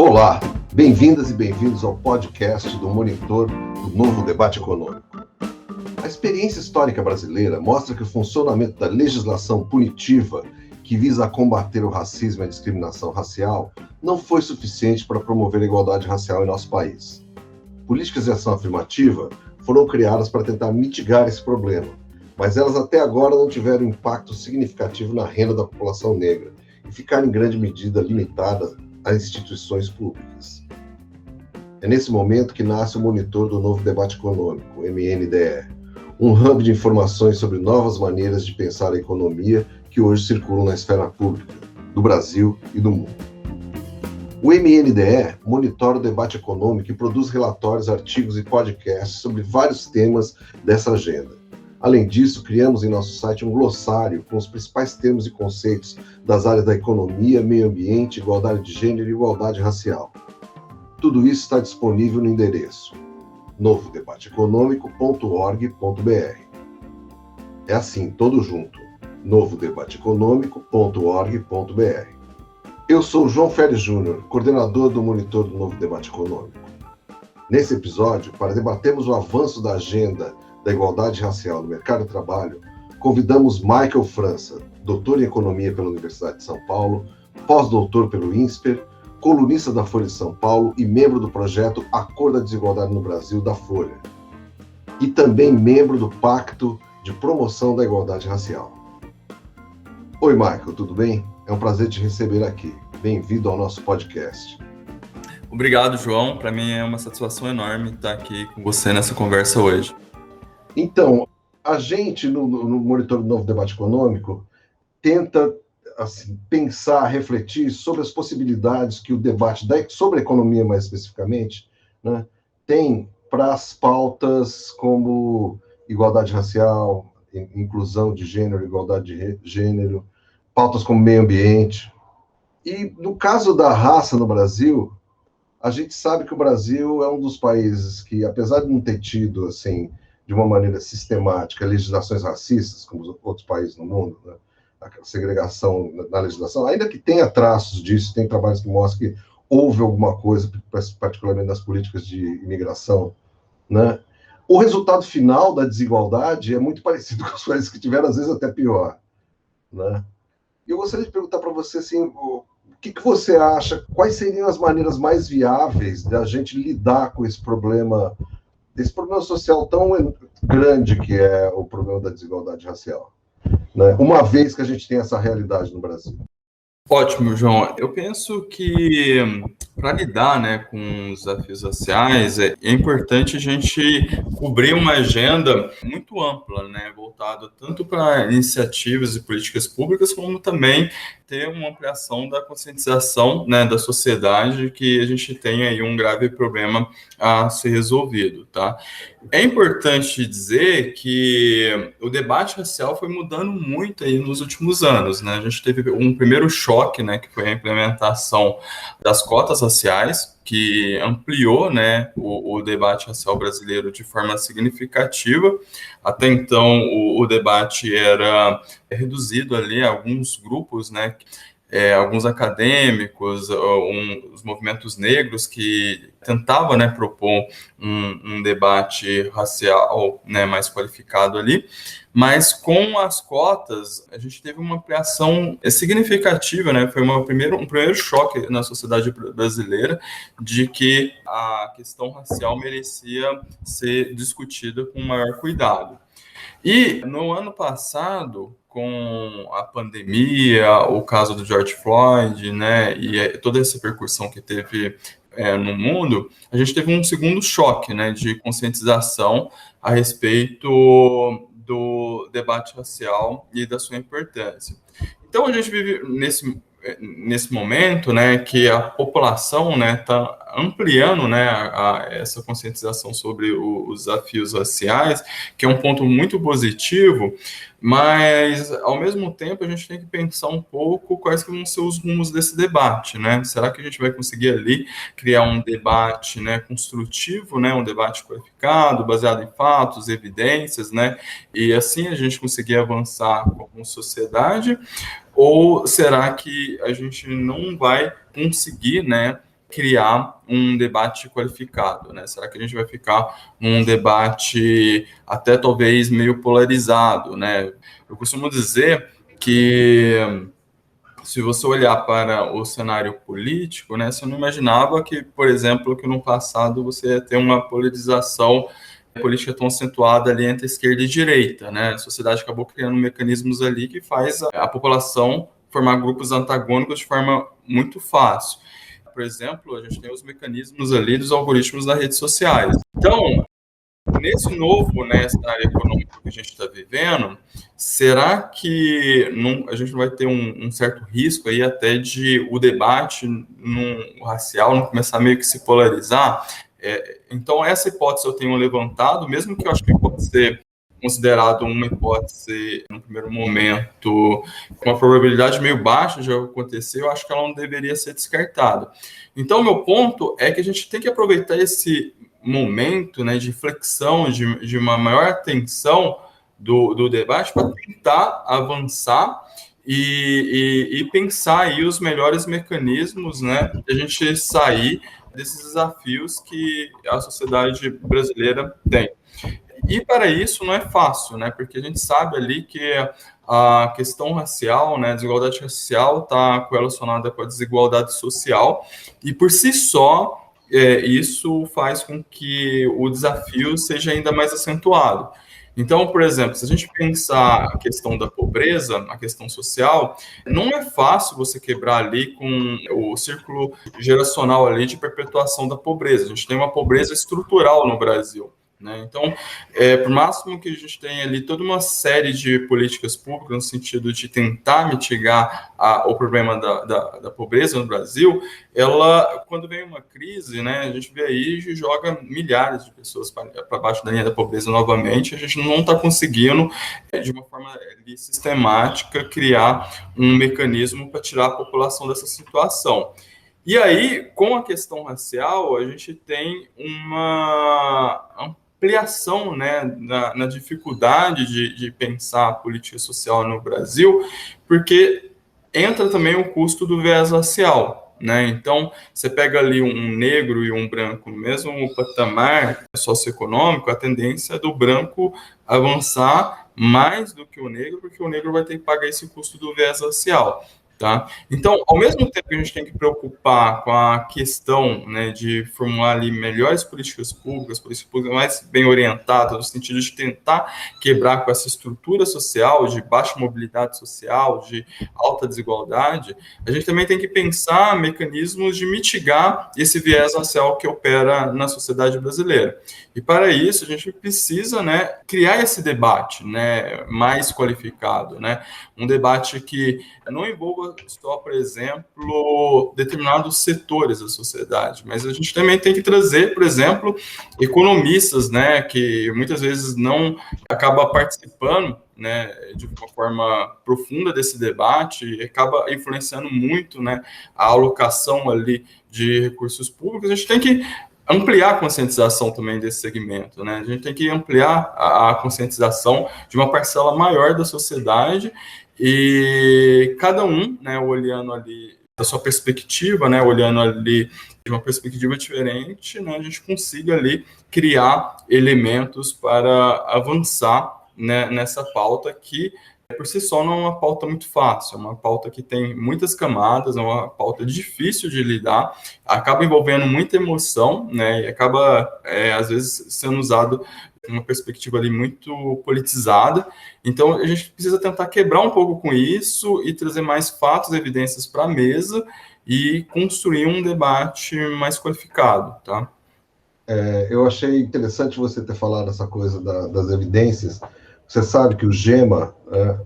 Olá, bem-vindas e bem-vindos ao podcast do Monitor do Novo Debate Econômico. A experiência histórica brasileira mostra que o funcionamento da legislação punitiva que visa combater o racismo e a discriminação racial não foi suficiente para promover a igualdade racial em nosso país. Políticas de ação afirmativa foram criadas para tentar mitigar esse problema, mas elas até agora não tiveram impacto significativo na renda da população negra e ficaram em grande medida limitadas às instituições públicas. É nesse momento que nasce o Monitor do Novo Debate Econômico, MNDE, um hub de informações sobre novas maneiras de pensar a economia que hoje circulam na esfera pública, do Brasil e do mundo. O MNDE monitora o debate econômico e produz relatórios, artigos e podcasts sobre vários temas dessa agenda. Além disso, criamos em nosso site um glossário com os principais termos e conceitos das áreas da economia, meio ambiente, igualdade de gênero e igualdade racial. Tudo isso está disponível no endereço novodebateeconomico.org.br. É assim, todo junto, novodebateeconomico.org.br. Eu sou João Félix Júnior, coordenador do Monitor do Novo Debate Econômico. Nesse episódio, para debatermos o avanço da agenda da igualdade racial no mercado de trabalho, convidamos Michael França, doutor em Economia pela Universidade de São Paulo, pós-doutor pelo INSPER, colunista da Folha de São Paulo e membro do projeto A Cor da Desigualdade no Brasil, da Folha. E também membro do Pacto de Promoção da Igualdade Racial. Oi, Michael, tudo bem? É um prazer te receber aqui. Bem-vindo ao nosso podcast. Obrigado, João. Para mim é uma satisfação enorme estar aqui com você nessa conversa hoje. Então, a gente, no Monitor do Novo Debate Econômico, tenta pensar, refletir sobre as possibilidades que o debate sobre a economia, mais especificamente, né, tem para as pautas como igualdade racial, inclusão de gênero, igualdade de gênero, pautas como meio ambiente. E no caso da raça no Brasil, a gente sabe que o Brasil é um dos países que, apesar de não ter tido, assim, de uma maneira sistemática, legislações racistas, como os outros países no mundo, né, a segregação na legislação, ainda que tenha traços disso, tem trabalhos que mostram que houve alguma coisa, particularmente nas políticas de imigração, né? O resultado final da desigualdade é muito parecido com os países que tiveram, às vezes até pior, né? E eu gostaria de perguntar para você, assim, o que você acha, quais seriam as maneiras mais viáveis da gente lidar com esse problema social tão grande que é o problema da desigualdade racial, né? Uma vez que a gente tem essa realidade no Brasil. Ótimo, João. Eu penso que para lidar, né, com os desafios raciais é importante a gente cobrir uma agenda muito ampla, né, voltada tanto para iniciativas e políticas públicas, como também ter uma ampliação da conscientização, né, da sociedade, que a gente tem aí um grave problema a ser resolvido, tá? É importante dizer que o debate racial foi mudando muito aí nos últimos anos, né? A gente teve um primeiro choque, né, que foi a implementação das cotas raciais, que ampliou, né, o debate racial brasileiro de forma significativa. Até então, o debate era reduzido ali a alguns grupos, né, alguns acadêmicos, os movimentos negros que tentavam, né, propor um debate racial, né, mais qualificado ali, mas com as cotas a gente teve uma ampliação significativa, né, foi um primeiro choque na sociedade brasileira de que a questão racial merecia ser discutida com maior cuidado. E no ano passado, com a pandemia, o caso do George Floyd, né, e toda essa repercussão que teve no mundo, a gente teve um segundo choque, né, de conscientização a respeito do debate racial e da sua importância. Então, a gente vive nesse momento, né, que a população, né, está ampliando, né, essa conscientização sobre os desafios raciais, que é um ponto muito positivo, mas, ao mesmo tempo, a gente tem que pensar um pouco quais que vão ser os rumos desse debate, né? Será que a gente vai conseguir ali criar um debate, né, construtivo, né, um debate qualificado, baseado em fatos, evidências, né, e assim a gente conseguir avançar como sociedade? Ou será que a gente não vai conseguir, né, criar um debate qualificado, né? Será que a gente vai ficar num debate até talvez meio polarizado, né? Eu costumo dizer que se você olhar para o cenário político, né, você não imaginava que, por exemplo, que no passado você ia ter uma polarização política tão acentuada ali entre esquerda e direita, né? A sociedade acabou criando mecanismos ali que faz a população formar grupos antagônicos de forma muito fácil. Por exemplo, a gente tem os mecanismos ali dos algoritmos das redes sociais. Então, nesse novo, né, cenário econômico que a gente está vivendo, será que a gente não vai ter um certo risco aí até de o debate racial não começar meio que se polarizar? Então, essa hipótese eu tenho levantado, mesmo que eu acho que pode ser considerado uma hipótese, no primeiro momento, com uma probabilidade meio baixa de acontecer, eu acho que ela não deveria ser descartada. Então, meu ponto é que a gente tem que aproveitar esse momento, né, de flexão, de uma maior atenção do debate para tentar avançar e pensar aí os melhores mecanismos, né, de a gente sair desses desafios que a sociedade brasileira tem. E para isso não é fácil, né, porque a gente sabe ali que a questão racial, né, a desigualdade racial está correlacionada com a desigualdade social, e por si só isso faz com que o desafio seja ainda mais acentuado. Então, por exemplo, se a gente pensar a questão da pobreza, a questão social, não é fácil você quebrar ali com o círculo geracional ali de perpetuação da pobreza. A gente tem uma pobreza estrutural no Brasil, né? Então, por máximo que a gente tenha ali toda uma série de políticas públicas no sentido de tentar mitigar o problema da pobreza no Brasil, ela, quando vem uma crise, né, a gente vê aí e joga milhares de pessoas para baixo da linha da pobreza novamente. A gente não está conseguindo, de uma forma sistemática, criar um mecanismo para tirar a população dessa situação. E aí, com a questão racial, a gente tem uma ampliação, né, na dificuldade de pensar a política social no Brasil, porque entra também o custo do viés racial, né? Então, você pega ali um negro e um branco no mesmo patamar socioeconômico, a tendência é do branco avançar mais do que o negro, porque o negro vai ter que pagar esse custo do viés racial. Tá? Então, ao mesmo tempo que a gente tem que preocupar com a questão, né, de formular ali melhores políticas públicas mais bem orientadas, no sentido de tentar quebrar com essa estrutura social de baixa mobilidade social, de alta desigualdade, a gente também tem que pensar mecanismos de mitigar esse viés racial que opera na sociedade brasileira. E para isso, a gente precisa, né, criar esse debate, né, mais qualificado, né, um debate que não envolva só, por exemplo, determinados setores da sociedade, mas a gente também tem que trazer, por exemplo, economistas, né, que muitas vezes não acabam participando, né, de uma forma profunda desse debate e acaba influenciando muito, né, a alocação ali de recursos públicos. A gente tem que ampliar a conscientização também desse segmento, né? A gente tem que ampliar a conscientização de uma parcela maior da sociedade e cada um, né, olhando ali da sua perspectiva, né, olhando ali de uma perspectiva diferente, né, a gente consiga ali criar elementos para avançar, né, nessa pauta que por si só não é uma pauta muito fácil, é uma pauta que tem muitas camadas, é uma pauta difícil de lidar, acaba envolvendo muita emoção, né, e acaba, às vezes, sendo usado uma perspectiva ali muito politizada. Então, a gente precisa tentar quebrar um pouco com isso e trazer mais fatos e evidências para a mesa e construir um debate mais qualificado, tá? Eu achei interessante você ter falado essa coisa das evidências. Você sabe que o GEMA,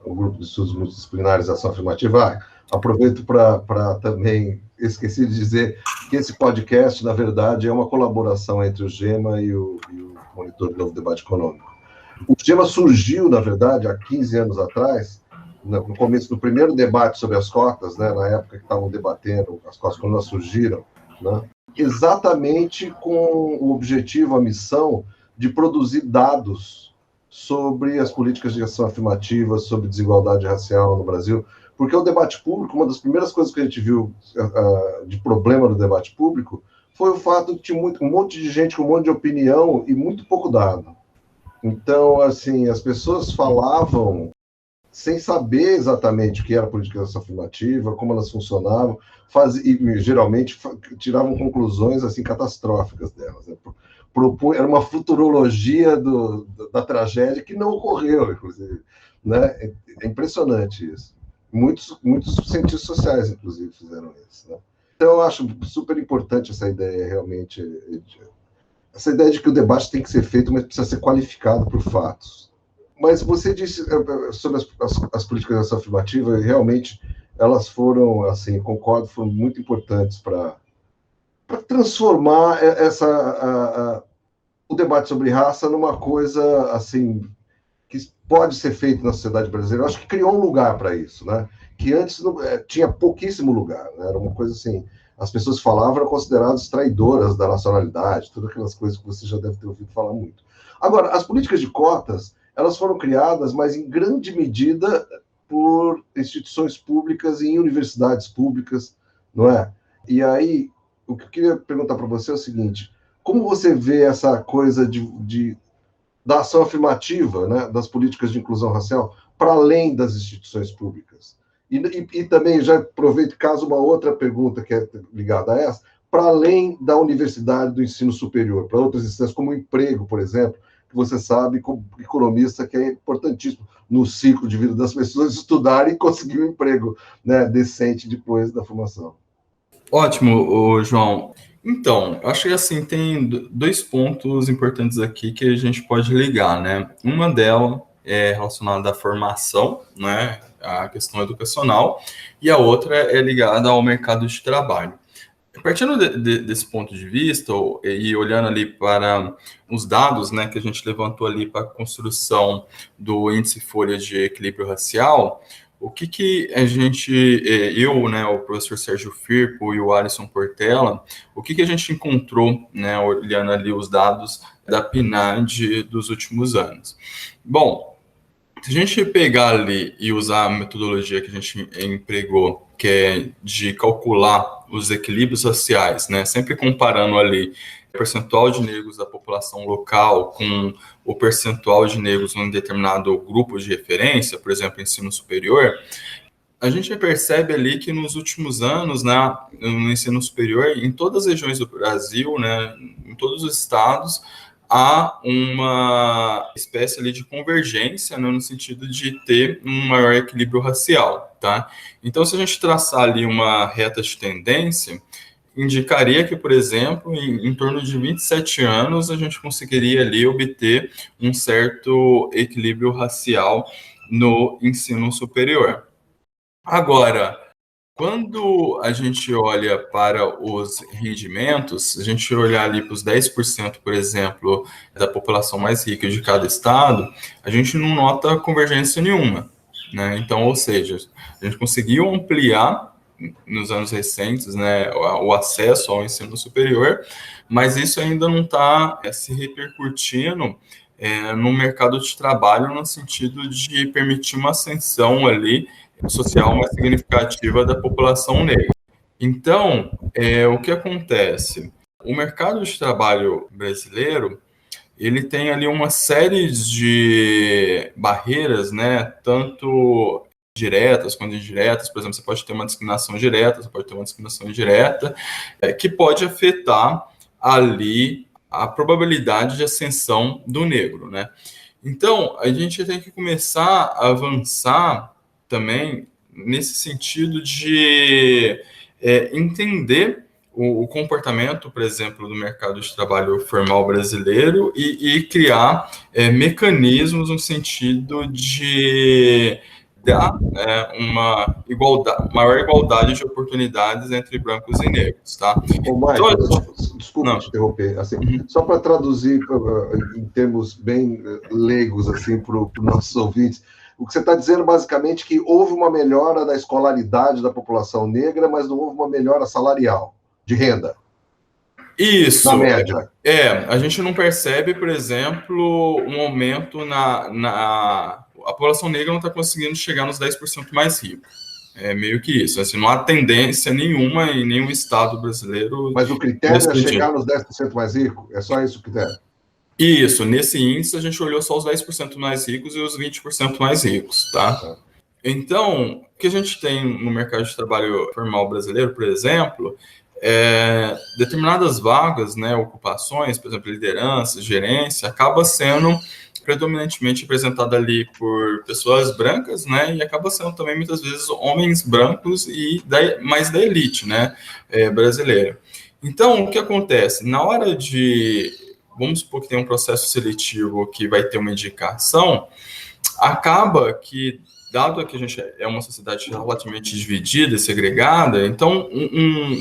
o Grupo de Estudos Multidisciplinares de Ação Afirmativa, aproveito para também, esqueci de dizer que esse podcast, na verdade, é uma colaboração entre o GEMA e o Monitor do Novo Debate Econômico. O GEMA surgiu, na verdade, há 15 anos atrás, no começo do primeiro debate sobre as cotas, né, na época que estavam debatendo as cotas, quando elas surgiram, né, exatamente com o objetivo, a missão de produzir dados sobre as políticas de ação afirmativa, sobre desigualdade racial no Brasil, Porque o debate público, uma das primeiras coisas que a gente viu de problema no debate público foi o fato de que tinha um monte de gente com um monte de opinião e muito pouco dado. Então, assim, as pessoas falavam sem saber exatamente o que era política afirmativa, como elas funcionavam, e geralmente tiravam conclusões assim catastróficas delas. Né? Era uma futurologia da tragédia que não ocorreu, inclusive. Né? É impressionante isso. Muitos cientistas sociais, inclusive, fizeram isso. Né? Então, eu acho super importante essa ideia, realmente, essa ideia de que o debate tem que ser feito, mas precisa ser qualificado por fatos. Mas você disse sobre as políticas de ação afirmativa, e realmente elas foram, assim, concordo, foram muito importantes para transformar o debate sobre raça numa coisa, assim, que pode ser feito na sociedade brasileira. Eu acho que criou um lugar para isso, né? Que antes tinha pouquíssimo lugar, né? Era uma coisa assim, as pessoas falavam, eram consideradas traidoras da nacionalidade, todas aquelas coisas que você já deve ter ouvido falar muito. Agora, as políticas de cotas, elas foram criadas, mas em grande medida por instituições públicas e em universidades públicas, não é? E aí, o que eu queria perguntar para você é o seguinte: como você vê essa coisa da ação afirmativa, né, das políticas de inclusão racial, para além das instituições públicas? E também, já aproveito, caso uma outra pergunta que é ligada a essa, para além da universidade, do ensino superior, para outras instâncias, como o emprego, por exemplo, que você sabe, como economista, que é importantíssimo no ciclo de vida das pessoas estudarem e conseguir um emprego, né, decente depois da formação. Ótimo, João. Então, acho que assim, tem dois pontos importantes aqui que a gente pode ligar, né? Uma delas é relacionada à formação, né? A questão educacional, e a outra é ligada ao mercado de trabalho. Partindo desse ponto de vista, e olhando ali para os dados, né, que a gente levantou ali para a construção do índice Folha de Equilíbrio Racial, o que a gente, eu, né, o professor Sérgio Firpo e o Alisson Portela, o que a gente encontrou, né, olhando ali os dados da PNAD dos últimos anos? Bom, se a gente pegar ali e usar a metodologia que a gente empregou, que é de calcular os equilíbrios raciais, né, sempre comparando ali o percentual de negros da população local com o percentual de negros em um determinado grupo de referência, por exemplo, ensino superior, a gente percebe ali que nos últimos anos, né, no ensino superior, em todas as regiões do Brasil, né, em todos os estados, há uma espécie ali de convergência, né, no sentido de ter um maior equilíbrio racial, tá? Então, se a gente traçar ali uma reta de tendência, indicaria que, por exemplo, em torno de 27 anos, a gente conseguiria ali obter um certo equilíbrio racial no ensino superior. Agora, quando a gente olha para os rendimentos, a gente olhar ali para os 10%, por exemplo, da população mais rica de cada estado, a gente não nota convergência nenhuma, né? Então, ou seja, a gente conseguiu ampliar nos anos recentes, né, o acesso ao ensino superior, mas isso ainda não está se repercutindo no mercado de trabalho no sentido de permitir uma ascensão ali social mais significativa da população negra. Então, o que acontece? O mercado de trabalho brasileiro, ele tem ali uma série de barreiras, né, tanto diretas quanto indiretas. Por exemplo, você pode ter uma discriminação direta, você pode ter uma discriminação indireta, que pode afetar ali a probabilidade de ascensão do negro, né? Então, a gente tem que começar a avançar também nesse sentido de entender o comportamento, por exemplo, do mercado de trabalho formal brasileiro e criar mecanismos no sentido de dar uma maior igualdade de oportunidades entre brancos e negros, tá? Ô, Michael, desculpa te interromper, assim, só para traduzir em termos bem leigos assim, para os nossos ouvintes, o que você está dizendo basicamente é que houve uma melhora da escolaridade da população negra, mas não houve uma melhora salarial, de renda. Isso. Na média. A gente não percebe, por exemplo, um aumento a população negra não está conseguindo chegar nos 10% mais ricos. É meio que isso. Assim, não há tendência nenhuma em nenhum estado brasileiro. Mas o critério é chegar nos 10% mais ricos? É só isso o critério? Isso, nesse índice a gente olhou só os 10% mais ricos e os 20% mais ricos, tá? Então, o que a gente tem no mercado de trabalho formal brasileiro, por exemplo, determinadas vagas, né, ocupações, por exemplo, liderança, gerência, acaba sendo predominantemente representada ali por pessoas brancas, né, e acaba sendo também muitas vezes homens brancos e mais da elite, né, brasileira. Então, o que acontece? Na hora de, vamos supor que tem um processo seletivo que vai ter uma indicação, acaba que, dado que a gente é uma sociedade relativamente dividida, segregada, então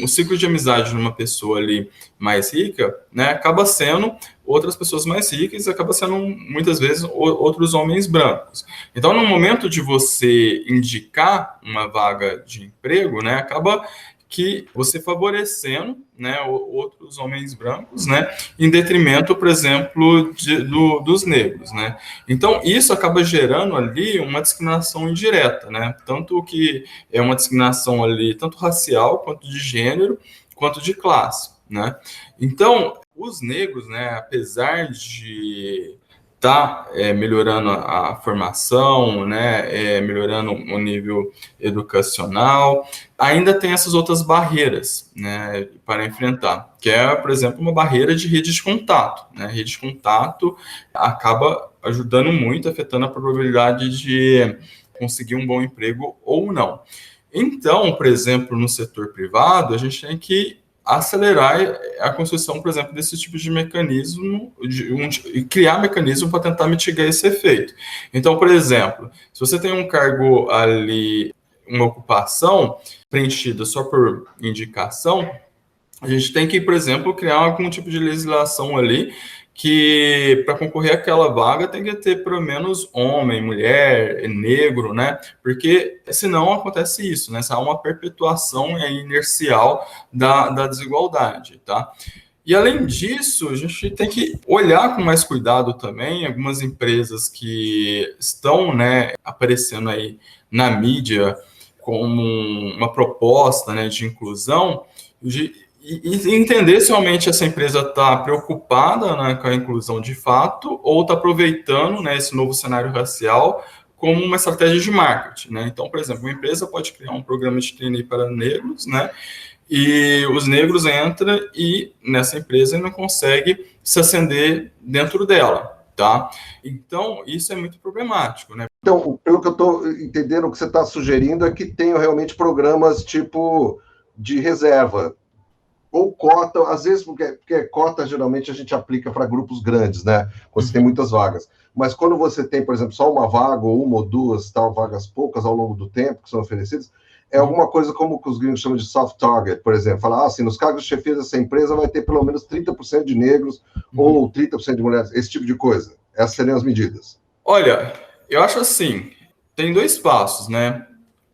o ciclo de amizade de uma pessoa ali mais rica, né, acaba sendo outras pessoas mais ricas, acaba sendo muitas vezes outros homens brancos. Então, no momento de você indicar uma vaga de emprego, né, acaba que você favorecendo, né, outros homens brancos, né, em detrimento, por exemplo, dos negros, né. Então, isso acaba gerando ali uma discriminação indireta, né, tanto que é uma discriminação ali, tanto racial, quanto de gênero, quanto de classe, né. Então, os negros, né, apesar de melhorando a formação, né, melhorando o nível educacional, ainda tem essas outras barreiras, né, para enfrentar, que é, por exemplo, uma barreira de rede de contato, né? Rede de contato acaba ajudando muito, afetando a probabilidade de conseguir um bom emprego ou não. Então, por exemplo, no setor privado, a gente tem que acelerar a construção, por exemplo, desse tipo de mecanismo, e criar mecanismo para tentar mitigar esse efeito. Então, por exemplo, se você tem um cargo ali, uma ocupação preenchida só por indicação, a gente tem que, por exemplo, criar algum tipo de legislação ali que, para concorrer àquela vaga, tem que ter pelo menos homem, mulher, negro, né? Porque senão acontece isso, né? Há uma perpetuação inercial da desigualdade, tá? E, além disso, a gente tem que olhar com mais cuidado também algumas empresas que estão, né, aparecendo aí na mídia como uma proposta, né, de inclusão, e entender se realmente essa empresa está preocupada, né, com a inclusão de fato, ou está aproveitando, né, esse novo cenário racial como uma estratégia de marketing, né? Então, por exemplo, uma empresa pode criar um programa de trainee para negros, né? E os negros entram e nessa empresa não consegue se ascender dentro dela, tá? Então, isso é muito problemático, né? Então, pelo que eu estou entendendo, o que você está sugerindo é que tenham realmente programas tipo de reserva, ou cota, às vezes, porque cota geralmente a gente aplica para grupos grandes, né? Quando você tem muitas vagas. Mas quando você tem, por exemplo, só uma vaga, ou uma ou duas, tal, vagas poucas ao longo do tempo que são oferecidas, é alguma coisa como que os gringos chamam de soft target, por exemplo. Falar, assim, nos cargos de chefia dessa empresa vai ter pelo menos 30% de negros ou 30% de mulheres, esse tipo de coisa. Essas seriam as medidas. Olha, eu acho assim, tem dois passos, né?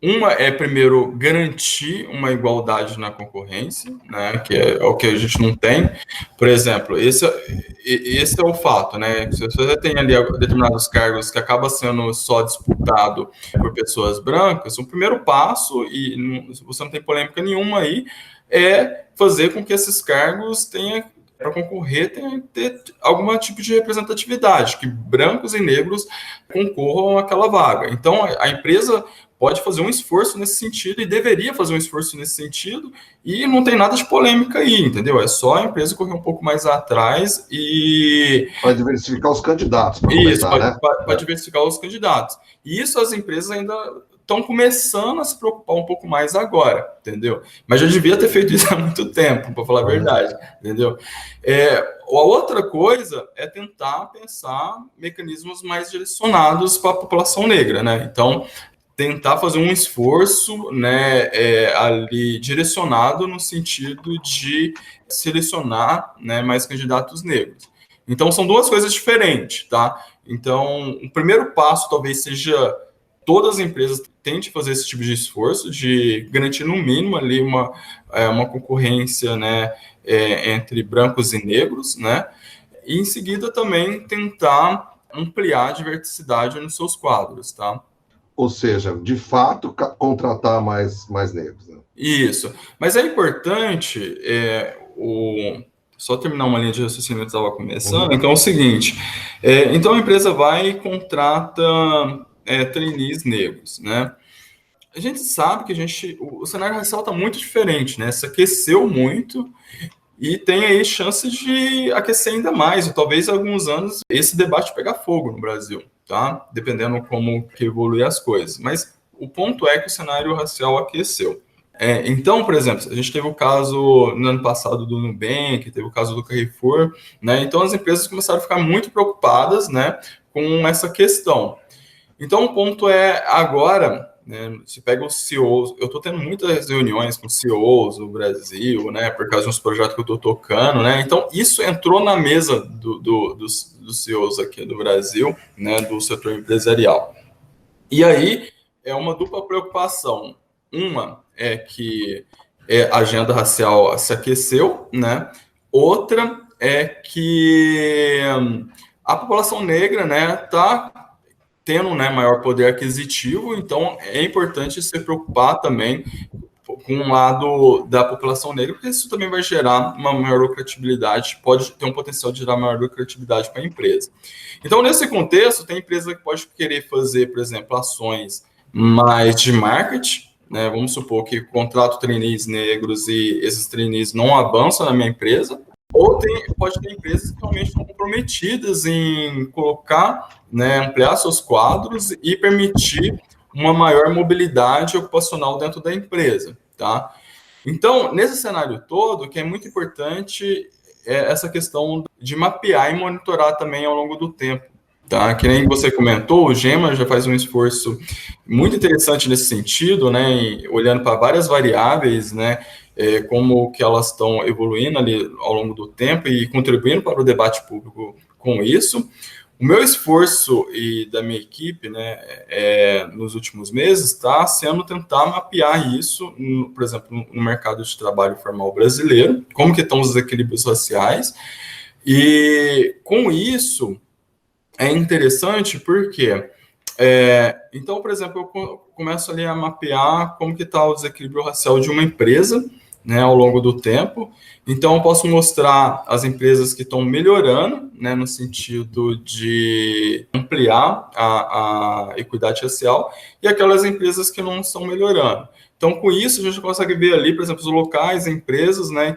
Uma é, primeiro, garantir uma igualdade na concorrência, né, que é o que a gente não tem. Por exemplo, esse é o fato, né? Se você tem ali determinados cargos que acaba sendo só disputado por pessoas brancas, o primeiro passo, e você não tem polêmica nenhuma aí, é fazer com que esses cargos tenham, para concorrer, tem que ter algum tipo de representatividade, que brancos e negros concorram àquela vaga. Então, a empresa pode fazer um esforço nesse sentido e deveria fazer um esforço nesse sentido, e não tem nada de polêmica aí, entendeu? É só a empresa correr um pouco mais atrás e... Para diversificar os candidatos, para começar, né? Para diversificar os candidatos. E isso as empresas ainda estão começando a se preocupar um pouco mais agora, entendeu? Mas já devia ter feito isso há muito tempo, para falar a verdade, entendeu? A outra coisa é tentar pensar mecanismos mais direcionados para a população negra, né? Então, tentar fazer um esforço, né, ali direcionado no sentido de selecionar, né, mais candidatos negros. Então, são duas coisas diferentes, tá? Então, o primeiro passo talvez seja todas as empresas tentem fazer esse tipo de esforço, de garantir no mínimo ali uma concorrência, né, entre brancos e negros, né? E, em seguida, também tentar ampliar a diversidade nos seus quadros, tá? Ou seja, de fato, contratar mais negros. Né? Isso. Mas é importante, só terminar uma linha de raciocínio que estava começando. Então é o seguinte: então a empresa vai e contrata trainees negros, né? A gente sabe que o cenário racial está muito diferente, né? Se aqueceu muito e tem aí chance de aquecer ainda mais, e talvez em alguns anos esse debate pegar fogo no Brasil, tá? Dependendo como que evolui as coisas. Mas o ponto é que o cenário racial aqueceu. Então, por exemplo, a gente teve o caso no ano passado do Nubank, teve o caso do Carrefour, né? Então as empresas começaram a ficar muito preocupadas, né, com essa questão. Então o ponto é agora, né, se pega os CEOs, eu estou tendo muitas reuniões com CEOs no Brasil, né, por causa de uns projetos que eu estou tocando, né? Então isso entrou na mesa dos CEOs aqui do Brasil, né, do setor empresarial. E aí é uma dupla preocupação. Uma é que a agenda racial se aqueceu, né? Outra é que a população negra, né, está tendo, né, maior poder aquisitivo, então é importante se preocupar também com um lado da população negra, porque isso também vai gerar uma maior lucratividade, pode ter um potencial de gerar maior lucratividade para a empresa. Então, nesse contexto, tem empresa que pode querer fazer, por exemplo, ações mais de marketing, né? Vamos supor que contrato trainees negros e esses trainees não avançam na minha empresa, ou pode ter empresas que realmente estão comprometidas em colocar, né, ampliar seus quadros e permitir uma maior mobilidade ocupacional dentro da empresa, tá? Então, nesse cenário todo, o que é muito importante é essa questão de mapear e monitorar também ao longo do tempo, tá? Que nem você comentou, o GEMA já faz um esforço muito interessante nesse sentido, né, olhando para várias variáveis, né, como que elas estão evoluindo ali ao longo do tempo e contribuindo para o debate público com isso. O meu esforço e da minha equipe, né, nos últimos meses, está sendo tentar mapear isso, por exemplo, no mercado de trabalho formal brasileiro, como que estão os desequilíbrios raciais, e com isso é interessante porque, então, por exemplo, eu começo ali a mapear como que está o desequilíbrio racial de uma empresa, né, ao longo do tempo. Então, eu posso mostrar as empresas que estão melhorando, né, no sentido de ampliar a equidade racial, e aquelas empresas que não estão melhorando. Então, com isso, a gente consegue ver ali, por exemplo, os locais, empresas, né,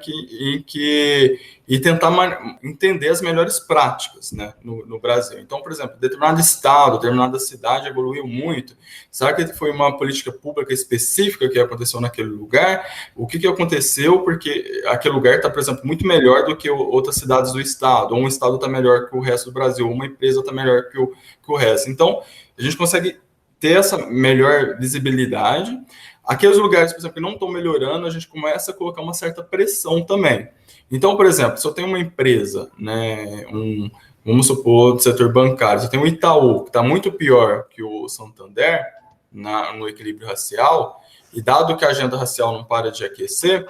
e tentar entender as melhores práticas, né, no Brasil. Então, por exemplo, determinado estado, determinada cidade evoluiu muito. Será que foi uma política pública específica que aconteceu naquele lugar? O que aconteceu? Porque aquele lugar está, por exemplo, muito melhor do que outras cidades do estado, ou um estado está melhor que o resto do Brasil, ou uma empresa está melhor que o resto. Então, a gente consegue ter essa melhor visibilidade. Aqueles lugares, por exemplo, que não estão melhorando, a gente começa a colocar uma certa pressão também. Então, por exemplo, se eu tenho uma empresa, né, vamos supor, do setor bancário, se eu tenho um Itaú, que está muito pior que o Santander no equilíbrio racial, e dado que a agenda racial não para de aquecer,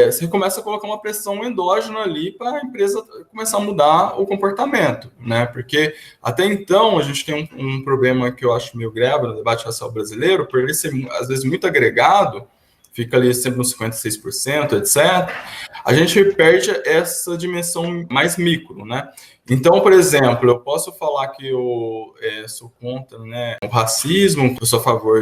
você começa a colocar uma pressão endógena ali para a empresa começar a mudar o comportamento, né? Porque até então a gente tem um problema que eu acho meio grave no debate racial brasileiro, por ele ser às vezes muito agregado, fica ali sempre nos 56%, etc. A gente perde essa dimensão mais micro, né? Então, por exemplo, eu posso falar que eu sou contra, né, o racismo, eu sou a favor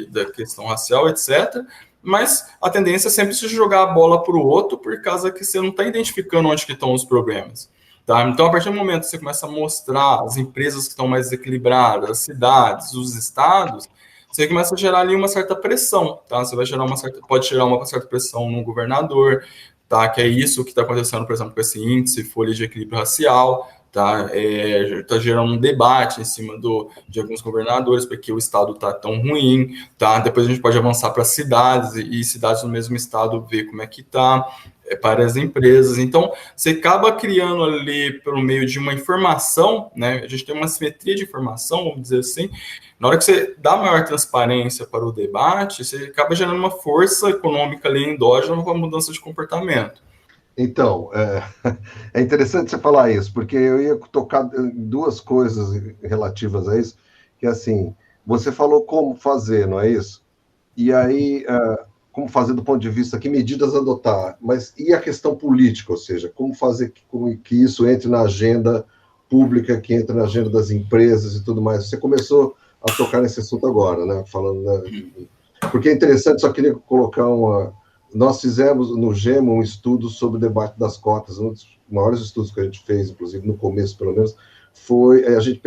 da questão racial, etc., mas a tendência é sempre se jogar a bola para o outro por causa que você não está identificando onde que estão os problemas. Tá? Então, a partir do momento que você começa a mostrar as empresas que estão mais desequilibradas, as cidades, os estados, você começa a gerar ali uma certa pressão. Tá? Você vai gerar pode gerar uma certa pressão no governador, tá? Que é isso que está acontecendo, por exemplo, com esse índice folha de equilíbrio racial. Tá gerando um debate em cima de alguns governadores, porque o estado está tão ruim, tá? Depois a gente pode avançar para cidades, e cidades no mesmo estado ver como é que está, para as empresas. Então, você acaba criando ali, pelo meio de uma informação, né? A gente tem uma simetria de informação, vamos dizer assim. Na hora que você dá maior transparência para o debate, você acaba gerando uma força econômica ali endógena para a mudança de comportamento. Então, é interessante você falar isso, porque eu ia tocar duas coisas relativas a isso, que é assim, Você falou como fazer, não é isso? E aí, como fazer do ponto de vista, que medidas adotar, mas e a questão política, ou seja, como fazer que isso entre na agenda pública, que entre na agenda das empresas e tudo mais. Você começou a tocar nesse assunto agora, né? Falando, porque é interessante, só queria colocar uma. Nós fizemos no GEMO um estudo sobre o debate das cotas, um dos maiores estudos que a gente fez, inclusive no começo, pelo menos, foi a gente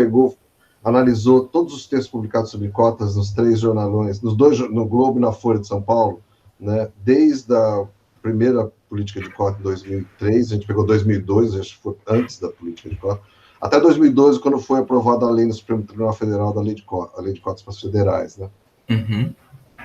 analisou todos os textos publicados sobre cotas nos 3 jornalões, nos 2, no Globo e na Folha de São Paulo, né? Desde a primeira política de cota em 2003, a gente pegou 2002, acho que foi antes da política de cota, até 2012, quando foi aprovada a lei no Supremo Tribunal Federal da lei de cotas para as federais, né? Uhum.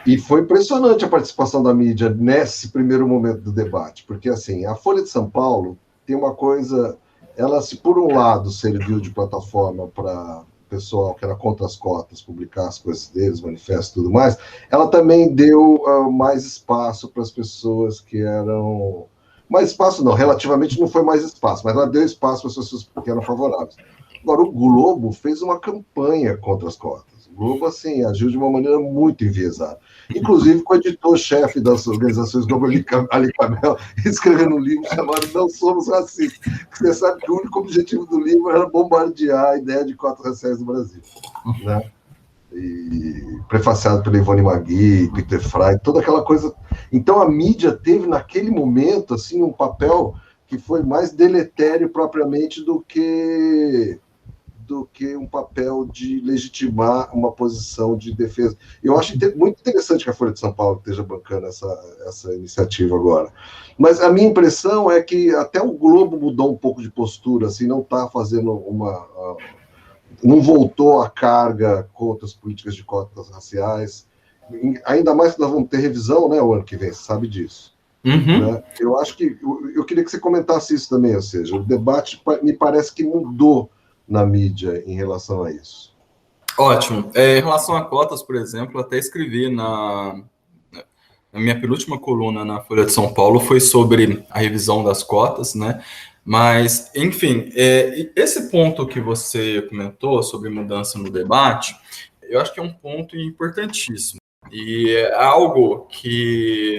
E foi impressionante a participação da mídia nesse primeiro momento do debate, porque assim, a Folha de São Paulo tem uma coisa, ela se por um lado serviu de plataforma para pessoal que era contra as cotas publicar as coisas deles, manifestos e tudo mais, ela também deu mais espaço para as pessoas que eram... Mais espaço não, relativamente não foi mais espaço, mas ela deu espaço para as pessoas que eram favoráveis. Agora, o Globo fez uma campanha contra as cotas. O Globo, assim, agiu de uma maneira muito enviesada. Inclusive com o editor-chefe das organizações Globo, Ali Camel, escrevendo um livro chamado Não Somos Racistas. Você sabe que o único objetivo do livro era bombardear a ideia de cotas raciais no Brasil, né? E prefaciado pela Ivone Magui, Peter Fry, toda aquela coisa. Então a mídia teve naquele momento assim um papel que foi mais deletério propriamente do que um papel de legitimar uma posição de defesa. Eu acho muito interessante que a Folha de São Paulo esteja bancando essa iniciativa agora. Mas a minha impressão é que até o Globo mudou um pouco de postura, assim, não está fazendo não voltou a carga contra as políticas de cotas raciais, ainda mais que nós vamos ter revisão, né, o ano que vem, você sabe disso. Uhum. Né? Eu acho que eu queria que você comentasse isso também, ou seja, o debate me parece que mudou na mídia em relação a isso. Ótimo. Em relação a cotas, por exemplo, até escrevi na minha penúltima coluna na Folha de São Paulo foi sobre a revisão das cotas, né? Mas, enfim, esse ponto que você comentou sobre mudança no debate, eu acho que é um ponto importantíssimo. E é algo que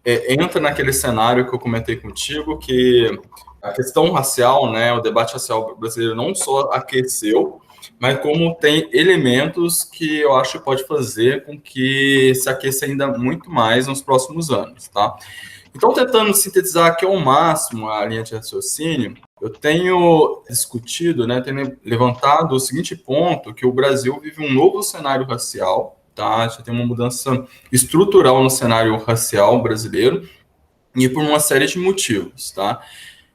entra naquele cenário que eu comentei contigo, que a questão racial, né, o debate racial brasileiro não só aqueceu, mas como tem elementos que eu acho que pode fazer com que se aqueça ainda muito mais nos próximos anos, tá? Então, tentando sintetizar aqui ao máximo a linha de raciocínio, eu tenho discutido, né, tenho levantado o seguinte ponto, que o Brasil vive um novo cenário racial, tá? Já tem uma mudança estrutural no cenário racial brasileiro, e por uma série de motivos, tá?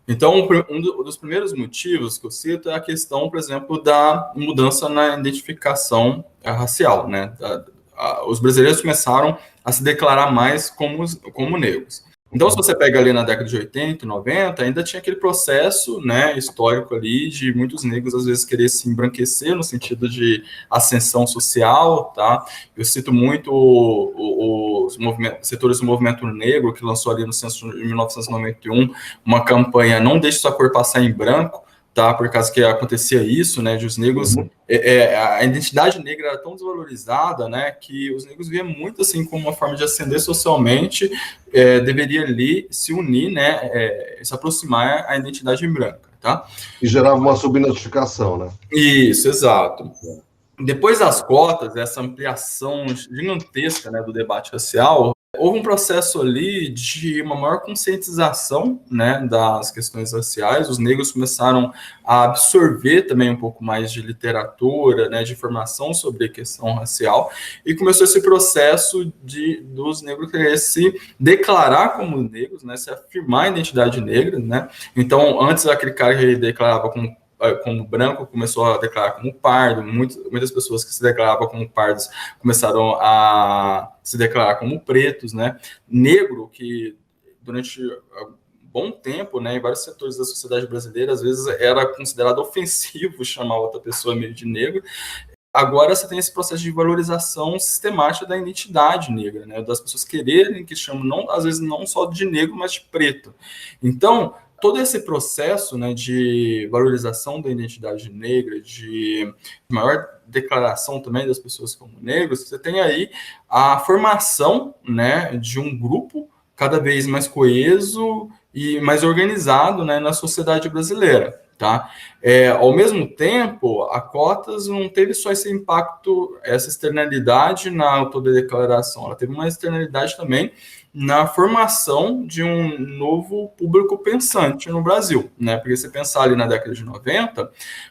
Então, um dos primeiros motivos que eu cito é a questão, por exemplo, da mudança na identificação racial, né? Os brasileiros começaram a se declarar mais como negros. Então, se você pega ali na década de 80, 90, ainda tinha aquele processo, né, histórico ali de muitos negros, às vezes, querer se embranquecer no sentido de ascensão social, tá? Eu cito muito os setores do movimento negro, que lançou ali no censo de 1991 uma campanha Não Deixe Sua Cor Passar em Branco, tá? Por causa que acontecia isso, né, de os negros... a identidade negra era tão desvalorizada, né, que os negros viam muito assim como uma forma de ascender socialmente, deveria ali se unir, né, se aproximar à identidade branca, tá? E gerava uma subnotificação, né? Isso, exato. Depois das cotas, essa ampliação gigantesca, né, do debate racial, houve um processo ali de uma maior conscientização, né, das questões raciais. Os negros começaram a absorver também um pouco mais de literatura, né, de informação sobre a questão racial, e começou esse processo dos negros querer se declarar como negros, né, se afirmar a identidade negra, né. Então, antes aquele cara que declarava como branco começou a declarar como pardo, muitas pessoas que se declaravam como pardos começaram a se declarar como pretos, né? Negro, que durante um bom tempo, né, em vários setores da sociedade brasileira, às vezes era considerado ofensivo chamar outra pessoa meio de negro. Agora você tem esse processo de valorização sistemática da identidade negra, né? Das pessoas quererem que chamam, não, às vezes não só de negro, mas de preto. Então, todo esse processo, né, de valorização da identidade negra, de maior declaração também das pessoas como negros, você tem aí a formação, né, de um grupo cada vez mais coeso e mais organizado, né, na sociedade brasileira. Tá? Ao mesmo tempo, a cotas não teve só esse impacto, essa externalidade na autodeclaração, ela teve uma externalidade também na formação de um novo público pensante no Brasil, né? Porque se pensar ali na década de 90,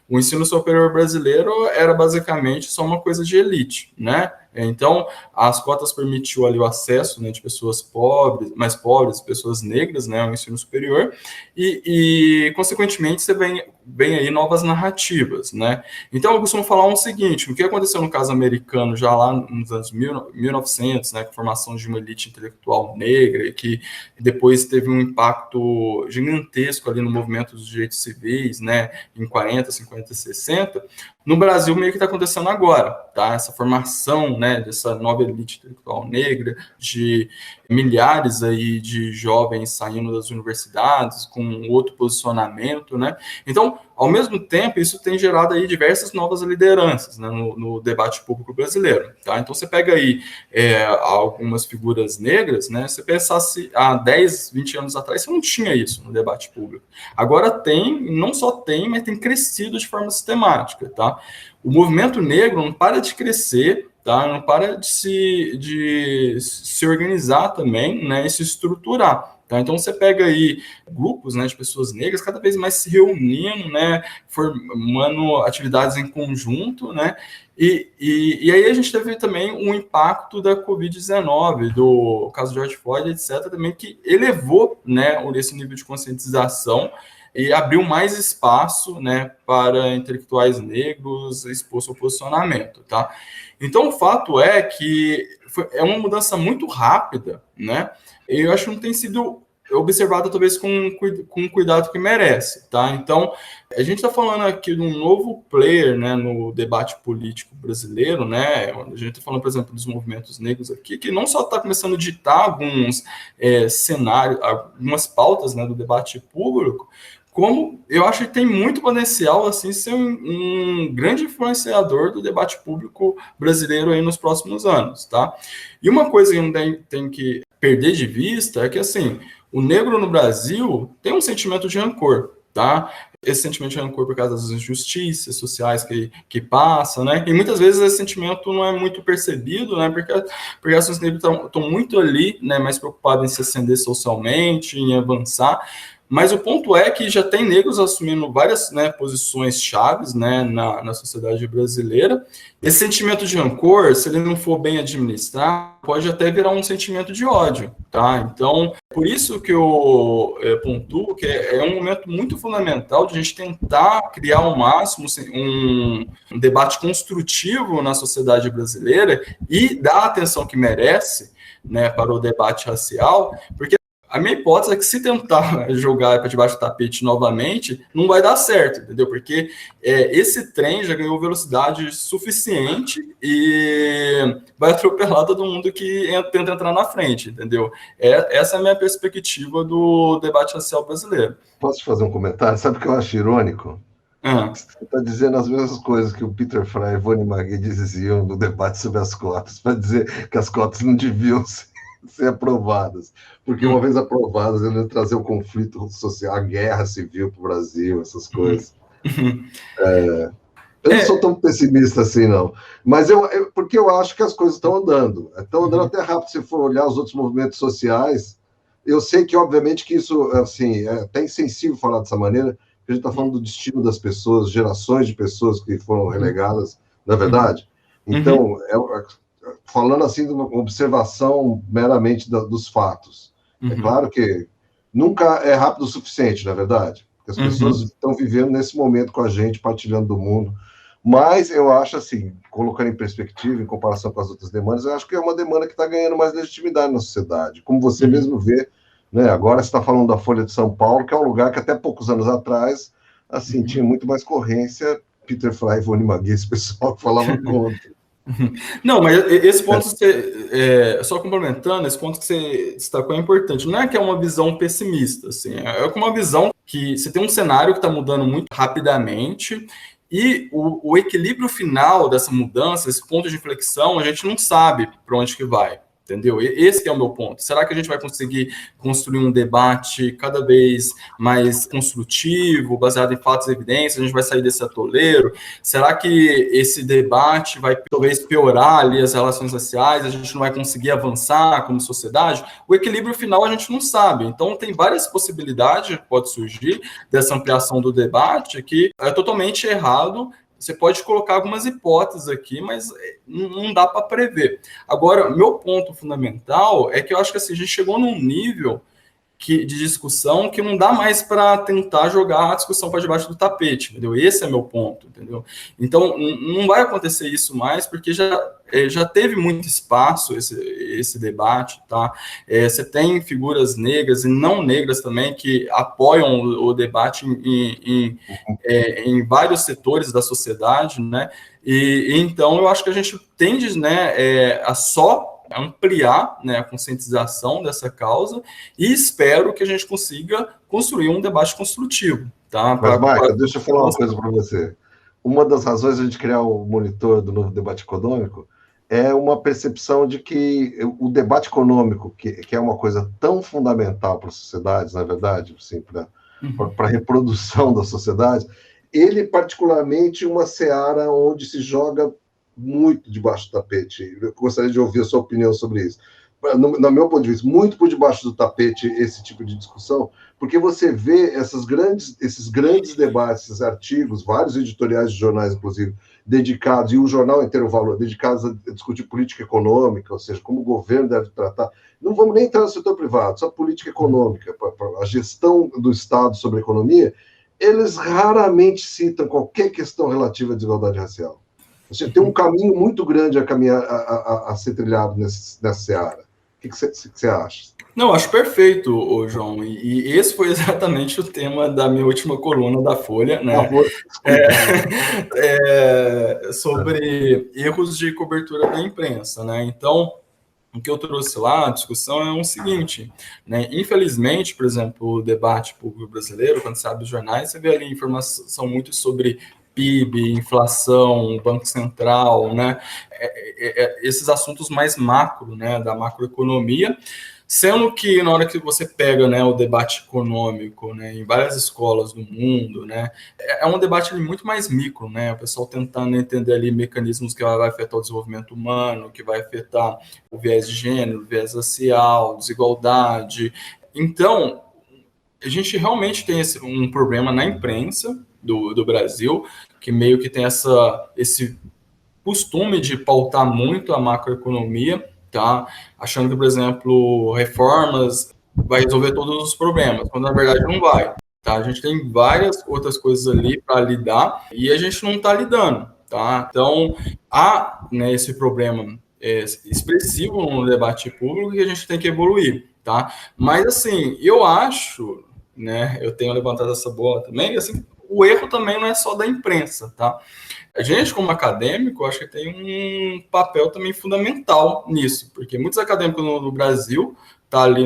o ensino superior brasileiro era basicamente só uma coisa de elite, né? Então, as cotas permitiu ali o acesso, né, de pessoas pobres, mais pobres, pessoas negras, né, ao ensino superior, e consequentemente, você vem aí novas narrativas, né? Então, eu costumo falar o seguinte, o que aconteceu no caso americano, já lá nos anos 1900, né, com a formação de uma elite intelectual negra, e que depois teve um impacto gigantesco ali no movimento dos direitos civis, né, em 40, 50, 60, no Brasil meio que está acontecendo agora, tá? Essa formação, né, dessa nova elite intelectual negra, de milhares aí de jovens saindo das universidades com outro posicionamento, né? Então, ao mesmo tempo, isso tem gerado aí diversas novas lideranças, né, no debate público brasileiro, tá? Então, você pega aí algumas figuras negras, né? Você pensasse há 10, 20 anos atrás, você não tinha isso no debate público. Agora tem, não só tem, mas tem crescido de forma sistemática, tá? O movimento negro não para de crescer, tá? Não para de se organizar também, né? E se estruturar. Tá? Então, você pega aí grupos, né, de pessoas negras cada vez mais se reunindo, né, formando atividades em conjunto, né, e aí a gente teve também um impacto da Covid-19, do caso de George Floyd, etc., também, que elevou, né, esse nível de conscientização e abriu mais espaço, né, para intelectuais negros expor seu posicionamento, tá? Então, o fato é que é uma mudança muito rápida, né? Eu acho que não tem sido observada talvez com o cuidado que merece, tá? Então, a gente está falando aqui de um novo player, né, no debate político brasileiro, né? A gente está falando, por exemplo, dos movimentos negros aqui, que não só está começando a ditar alguns cenários, algumas pautas, né, do debate público, como eu acho que tem muito potencial, assim, ser um grande influenciador do debate público brasileiro aí nos próximos anos, tá? E uma coisa que não tem que perder de vista é que, assim, o negro no Brasil tem um sentimento de rancor, tá? Esse sentimento de rancor por causa das injustiças sociais que passam, né? E muitas vezes esse sentimento não é muito percebido, né? Porque as pessoas negras estão muito ali, né? Mais preocupadas em se ascender socialmente, em avançar. Mas o ponto é que já tem negros assumindo várias, né, posições chaves, né, na sociedade brasileira. Esse sentimento de rancor, se ele não for bem administrado, pode até virar um sentimento de ódio, tá? Então, por isso que eu pontuo que é um momento muito fundamental de a gente tentar criar ao máximo um debate construtivo na sociedade brasileira e dar a atenção que merece, né, para o debate racial, porque a minha hipótese é que se tentar jogar para debaixo do tapete novamente, não vai dar certo, entendeu? Porque esse trem já ganhou velocidade suficiente e vai atropelar todo mundo que tenta entrar na frente, entendeu? Essa é a minha perspectiva do debate racial brasileiro. Posso te fazer um comentário? Sabe o que eu acho irônico? Você está dizendo as mesmas coisas que o Peter Frey e Ivone Magui diziam no debate sobre as cotas, para dizer que as cotas não deviam ser aprovadas, porque uma vez aprovadas, ele ia trazer o conflito social, a guerra civil para o Brasil, essas coisas. Eu não sou tão pessimista assim, não. Mas porque eu acho que as coisas estão andando. Estão andando até rápido, se for olhar os outros movimentos sociais. Eu sei que, obviamente, que isso assim, é até insensível falar dessa maneira, porque a gente está falando do destino das pessoas, gerações de pessoas que foram relegadas, não é verdade? Então, falando assim de uma observação meramente dos fatos. É claro que nunca é rápido o suficiente, não é verdade? Porque as pessoas estão vivendo nesse momento com a gente, partilhando do mundo. Mas eu acho assim, colocando em perspectiva, em comparação com as outras demandas, eu acho que é uma demanda que está ganhando mais legitimidade na sociedade. Como você mesmo vê, né? Agora você está falando da Folha de São Paulo, que é um lugar que até poucos anos atrás, assim, tinha muito mais corrência. Peter Frey, Ivone Magui, esse pessoal que falava contra. Não, mas esse ponto, só complementando, esse ponto que você destacou é importante. Não é que é uma visão pessimista, assim, é uma visão que você tem um cenário que está mudando muito rapidamente e o equilíbrio final dessa mudança, esse ponto de inflexão, a gente não sabe para onde que vai. Entendeu? Esse que é o meu ponto. Será que a gente vai conseguir construir um debate cada vez mais construtivo, baseado em fatos e evidências? A gente vai sair desse atoleiro? Será que esse debate vai talvez piorar ali as relações raciais? A gente não vai conseguir avançar como sociedade? O equilíbrio final a gente não sabe. Então, tem várias possibilidades que pode surgir dessa ampliação do debate que é totalmente errado. Você pode colocar algumas hipóteses aqui, mas não dá para prever. Agora, meu ponto fundamental é que eu acho que assim, a gente chegou num nível de discussão que não dá mais para tentar jogar a discussão para debaixo do tapete, entendeu? Esse é meu ponto, entendeu? Então, não vai acontecer isso mais, porque já teve muito espaço esse debate, tá? Você tem figuras negras e não negras também que apoiam o debate em vários setores da sociedade, né? Então, eu acho que a gente tende, né, a só ampliar, né, a conscientização dessa causa e espero que a gente consiga construir um debate construtivo. Tá? Mas, Michael, deixa eu falar uma coisa para você. Uma das razões de a gente criar o monitor do novo debate econômico é uma percepção de que o debate econômico, que é uma coisa tão fundamental para as sociedades, na verdade, assim, para a reprodução da sociedade, ele particularmente uma seara onde se joga muito debaixo do tapete. Eu gostaria de ouvir a sua opinião sobre isso. No meu ponto de vista, muito por debaixo do tapete esse tipo de discussão, porque você vê esses grandes debates, esses artigos, vários editoriais de jornais, inclusive, dedicados, e o jornal inteiro, o Valor, dedicados a discutir política econômica, ou seja, como o governo deve tratar. Não vamos nem entrar no setor privado, só política econômica, a gestão do Estado sobre a economia, eles raramente citam qualquer questão relativa à desigualdade racial. Você tem um caminho muito grande a caminhar, a ser trilhado nessa seara. O que você acha? Não, acho perfeito, João. E esse foi exatamente o tema da minha última coluna da Folha, né? Sobre erros de cobertura da imprensa, né? Então, o que eu trouxe lá, a discussão é o seguinte, né? Infelizmente, por exemplo, o debate público brasileiro, quando você abre os jornais, você vê ali informação muito sobre PIB, inflação, Banco Central, né? Esses assuntos mais macro, né? Da macroeconomia, sendo que na hora que você pega, né, o debate econômico, né, em várias escolas do mundo, né, é um debate ali muito mais micro, né, o pessoal tentando entender ali mecanismos que vai afetar o desenvolvimento humano, que vai afetar o viés de gênero, o viés racial, desigualdade. Então, a gente realmente tem um problema na imprensa do Brasil, que meio que tem esse costume de pautar muito a macroeconomia, tá? Achando que, por exemplo, reformas vai resolver todos os problemas, quando na verdade não vai. Tá? A gente tem várias outras coisas ali para lidar e a gente não está lidando. Tá? Então, há, né, esse problema expressivo no debate público que a gente tem que evoluir. Tá? Mas, assim, eu acho, né, eu tenho levantado essa bola também, assim, o erro também não é só da imprensa, tá? A gente, como acadêmico, acho que tem um papel também fundamental nisso, porque muitos acadêmicos no Brasil estão ali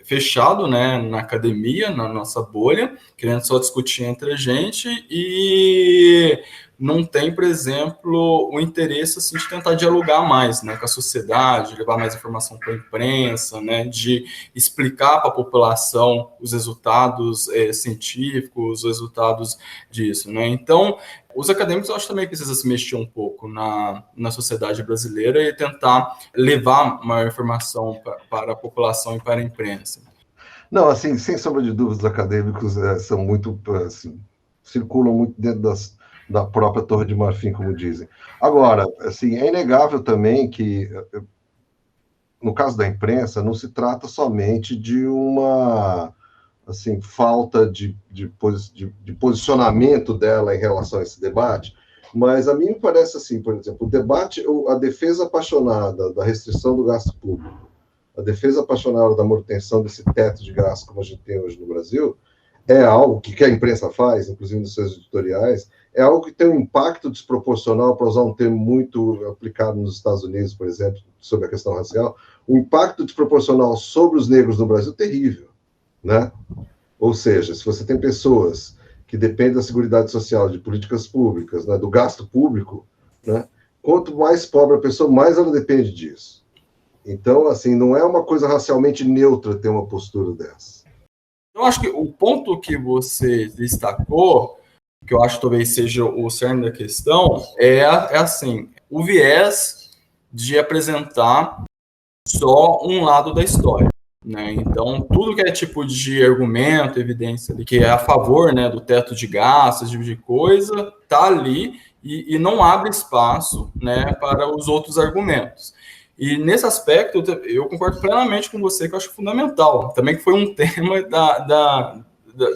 fechado, né, na academia, na nossa bolha, querendo só discutir entre a gente e não tem, por exemplo, o interesse assim, de tentar dialogar mais, né, com a sociedade, levar mais informação para a imprensa, né, de explicar para a população os resultados científicos, os resultados disso. Né? Então, os acadêmicos, eu acho também que precisam se mexer um pouco na sociedade brasileira e tentar levar maior informação para a população e para a imprensa. Não, assim, sem sombra de dúvidas, os acadêmicos são muito, assim, circulam muito dentro da própria Torre de Marfim, como dizem. Agora, assim, é inegável também que, no caso da imprensa, não se trata somente de uma, assim, falta de posicionamento dela em relação a esse debate, mas a mim me parece assim, por exemplo, o debate, a defesa apaixonada da restrição do gasto público, a defesa apaixonada da manutenção desse teto de gasto como a gente tem hoje no Brasil, é algo que a imprensa faz, inclusive nos seus editoriais, é algo que tem um impacto desproporcional, para usar um termo muito aplicado nos Estados Unidos, por exemplo, sobre a questão racial, um impacto desproporcional sobre os negros no Brasil terrível, né? Ou seja, se você tem pessoas que dependem da Seguridade Social, de políticas públicas, né, do gasto público, né, quanto mais pobre a pessoa, mais ela depende disso. Então, assim, não é uma coisa racialmente neutra ter uma postura dessa. Eu acho que o ponto que você destacou, que eu acho que talvez seja o cerne da questão, é assim, o viés de apresentar só um lado da história. Né? Então, tudo que é tipo de argumento, evidência, que é a favor, né, do teto de gastos, esse tipo de coisa, está ali e não abre espaço, né, para os outros argumentos. E nesse aspecto, eu concordo plenamente com você, que eu acho fundamental. Também que foi um tema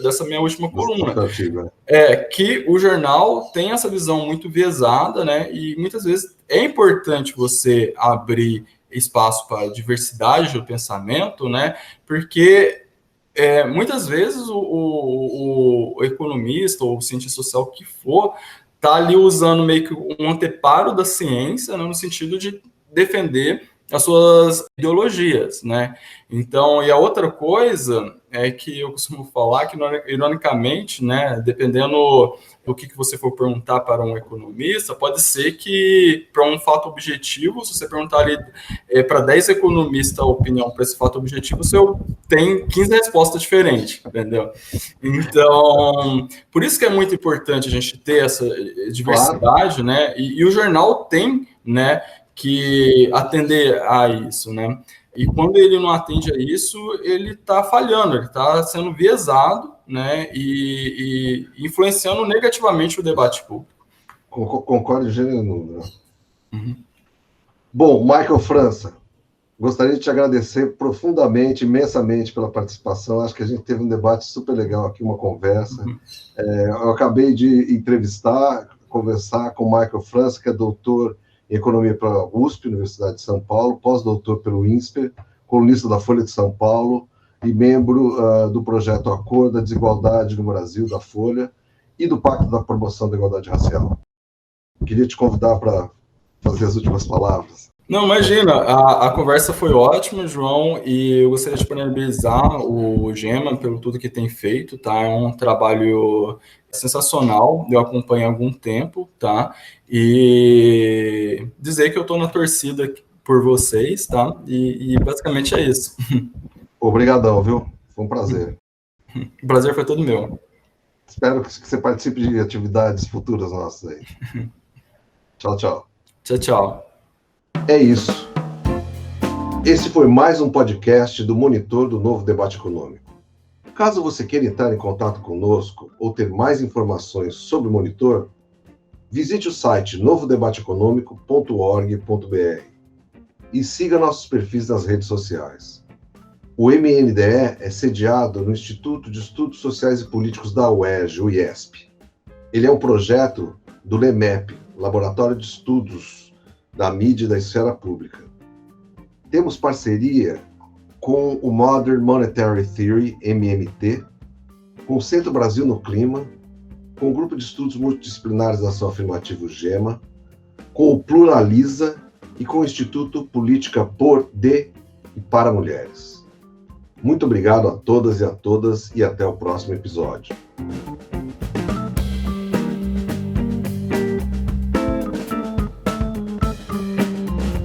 dessa minha última coluna. Que o jornal tem essa visão muito viesada, né, e muitas vezes é importante você abrir espaço para diversidade do pensamento, né? Porque muitas vezes o economista ou o cientista social que for está ali usando meio que um anteparo da ciência, né, no sentido de defender as suas ideologias, né? Então, e a outra coisa é que eu costumo falar que, ironicamente, né, dependendo do que você for perguntar para um economista, pode ser que, para um fato objetivo, se você perguntar ali para 10 economistas a opinião para esse fato objetivo, você tem 15 respostas diferentes, entendeu? Então, por isso que é muito importante a gente ter essa diversidade, claro, né? E o jornal tem, né, que atender a isso, né? E quando ele não atende a isso, ele está falhando, ele está sendo viesado, né? E influenciando negativamente o debate público. Concordo em gênero número. Uhum. Bom, Michael França, gostaria de te agradecer profundamente, imensamente pela participação. Acho que a gente teve um debate super legal aqui, uma conversa. Uhum. Eu acabei de conversar com o Michael França, que é doutor em Economia pela USP, Universidade de São Paulo, pós-doutor pelo INSPER, colunista da Folha de São Paulo e membro do projeto Acordo da Desigualdade no Brasil, da Folha, e do Pacto da Promoção da Igualdade Racial. Queria te convidar para fazer as últimas palavras. Não, imagina, a conversa foi ótima, João, e eu gostaria de parabenizar o Gema pelo tudo que tem feito, tá? É um trabalho sensacional, eu acompanho há algum tempo, tá? E dizer que eu estou na torcida por vocês, tá? E basicamente é isso. Obrigadão, viu? Foi um prazer. O prazer foi todo meu. Espero que você participe de atividades futuras nossas aí. Tchau, tchau. Tchau, tchau. É isso. Esse foi mais um podcast do Monitor do Novo Debate Econômico. Caso você queira entrar em contato conosco ou ter mais informações sobre o Monitor, visite o site novodebateeconomico.org.br e siga nossos perfis nas redes sociais. O MNDE é sediado no Instituto de Estudos Sociais e Políticos da UERJ, o IESP. Ele é um projeto do LEMEP, Laboratório de Estudos da Mídia e da Esfera Pública. Temos parceria com o Modern Monetary Theory, MMT, com o Centro Brasil no Clima, com o Grupo de Estudos Multidisciplinares da Ação Afirmativa, GEMA, com o Pluraliza e com o Instituto Política por, de e para Mulheres. Muito obrigado a todas e a todas e até o próximo episódio.